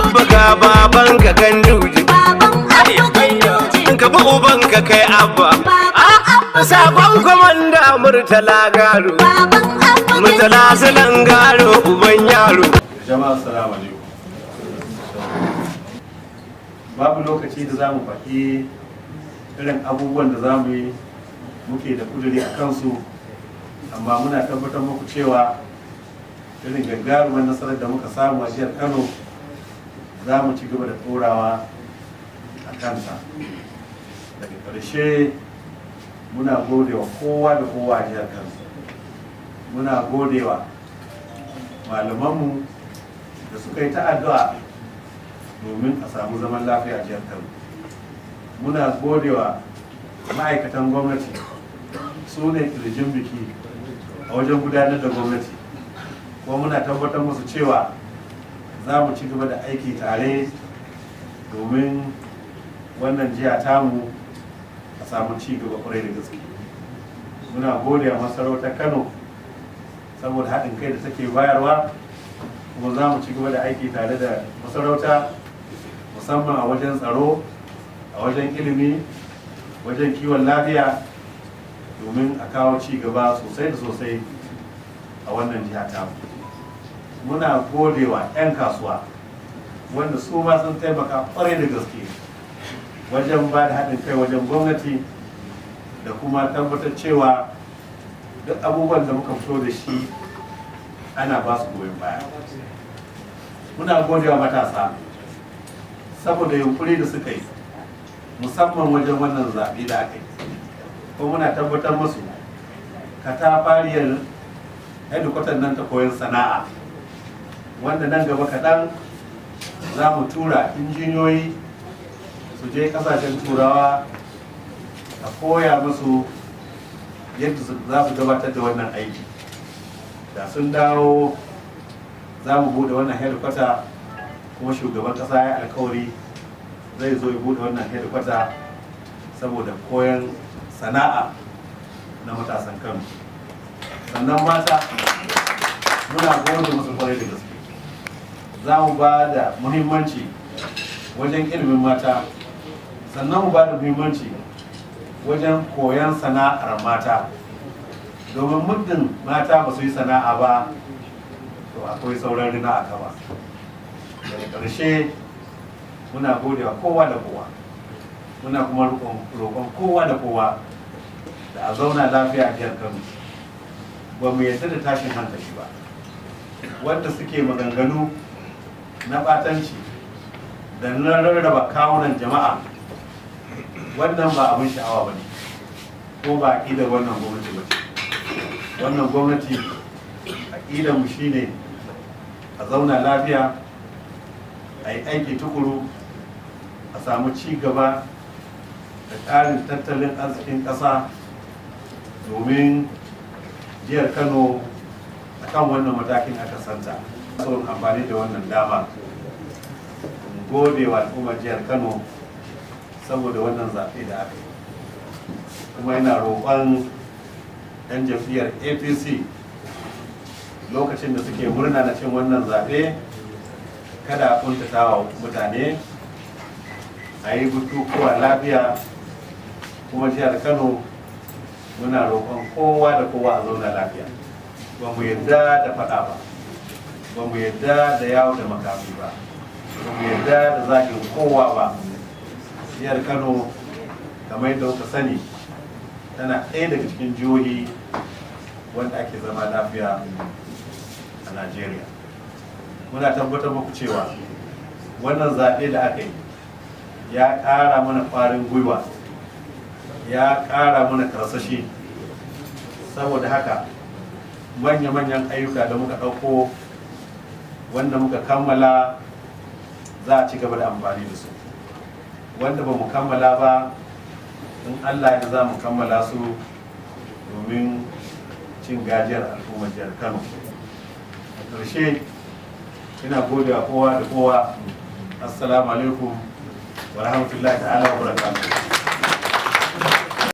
abba ga baban ka ganduje ka bi uban ka kai abba sabon komanda murtala garo murtala sulan garo uban yaro. Jama'a assalamu alaikum. Babu lokaci da zamu faɗi irin abubuwan da zamu yi muke da kuduri a kansu, amma muna tabbatar muku cewa irin gagarumar nasarar da muka samu a jihar Kano za mu ci gaba da ɗorawa a kansa. Daga ƙarshe muna godewa kowa da kowa a jihar Kano, muna godewa malamanmu da suka yi ta addu'a domin a samu zaman lafiya a jihar Kano, muna godewa ma'aikatan gwamnati su ne kirjin biki a wajen gudanar da gwamnati, kuma muna tabbatar musu cewa za mu ci gaba da aiki tare domin wannan jiha tamu a samu ci gaba kwarai da gaske. Muna gode wa masarautar Kano saboda haɗin kai da take bayarwa, kuma za mu ci gaba da aiki tare da masarauta musamman a wajen tsaro, a wajen ilimi, wajen kiwon lafiya, domin a kawo ci gaba sosai da sosai a wannan jiha tamu. Muna gode wa 'yan kasuwa wanda su ma sun taimaka kwarai da gaske wajen ba da haɗin kai wajen gwamnati da kuma tabbatar cewa duk abubuwan da muka fito da shi ana ba su goyon baya. Muna gode wa matasa saboda yunkuri da suka yi musamman wajen wannan zaɓe da aka yi, kuma muna tabbatar musu katafariyar hedikwatar nan ta koyon sana'a wanda nan gaba kaɗan za mu tura injiniyoyi su je ƙasashen turawa a koya musu yadda za su gabatar da wannan aiki. Da sun dawo za mu buɗe wannan hedikwata, kuma shugaban ƙasa ya alkawari zai zo ya buɗe wannan hedikwata saboda koyon sana'a na matasan Kano. Sannan mata muna gode musu kwarai da gaske, za mu ba da muhimmanci wajen ilimin mata, sannan mu ba da muhimmanci wajen koyon sana'ar mata, domin muddin mata ba su yi sana'a ba to akwai sauran rina a kaba. Daga ƙarshe muna gode wa kowa da kowa, muna kuma roƙon kowa da kowa da a zauna lafiya a jihar Kano. Ba mu yarda da tashin hankali ba, wanda suke maganganu na ɓatanci da na rarraba kawunan jama'a, wannan ba abin sha'awa ba ne, ko ba aƙidar wannan gwamnati ba ce. Wannan gwamnati aƙidar mu shine a zauna lafiya, a yi aiki tukuru, a samu ci gaba da ƙarin tattalin arzikin ƙasa, domin jihar Kano a kan wannan matakin aka santa. Son amfani da wannan dama gode wa al'ummar jihar Kano saboda wannan zaɓe da aka yi, kuma yana roƙon 'yan jam'iyyar APC lokacin da suke murna na cin wannan zaɓe kada a kuntata wa mutane, a yi bukukuwa lafiya. Kuma jihar Kano muna roƙon kowa da kowa a zauna lafiya, ba mu yarda da faɗa ba, ba mu yarda da yawo da makami ba, ba mu yarda da zagin kowa ba. Jihar Kano kamar yadda kuka sani tana ɗaya daga cikin jihohi wanda ake zama lafiya a Najeriya. Muna tabbatar muku cewa wannan zaɓe da aka yi ya ƙara mana ƙwarin gwiwa, ya ƙara mana karsashi. Saboda haka manya-manyan ayyuka da muka ɗauko wanda muka kammala za a ci gaba da amfani da su, wanda ba mu kammala ba in Allah ya za mu kammala su domin cin gajiyar al'ummar jihar Kano. A ƙarshe ina gode wa kowa da kowa. Assalamu alaikum wa rahmatullahi ta'ala wa barakatuh.